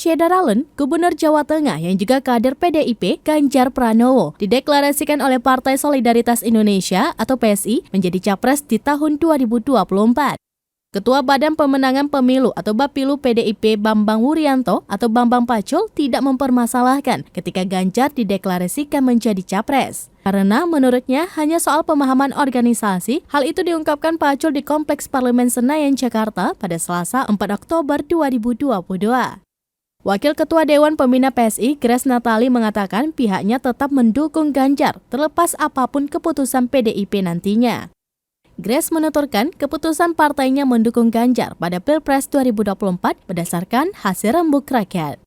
Syederalun, Gubernur Jawa Tengah yang juga kader PDIP, Ganjar Pranowo, dideklarasikan oleh Partai Solidaritas Indonesia atau PSI menjadi capres di tahun 2024. Ketua Badan Pemenangan Pemilu atau Bapilu PDIP Bambang Wuryanto atau Bambang Pacul tidak mempermasalahkan ketika Ganjar dideklarasikan menjadi capres. Karena menurutnya hanya soal pemahaman organisasi, hal itu diungkapkan Pacul di Kompleks Parlemen Senayan, Jakarta pada Selasa 4 Oktober 2022. Wakil Ketua Dewan Pembina PSI, Grace Natali mengatakan pihaknya tetap mendukung Ganjar terlepas apapun keputusan PDIP nantinya. Grace menuturkan keputusan partainya mendukung Ganjar pada Pilpres 2024 berdasarkan hasil rembuk rakyat.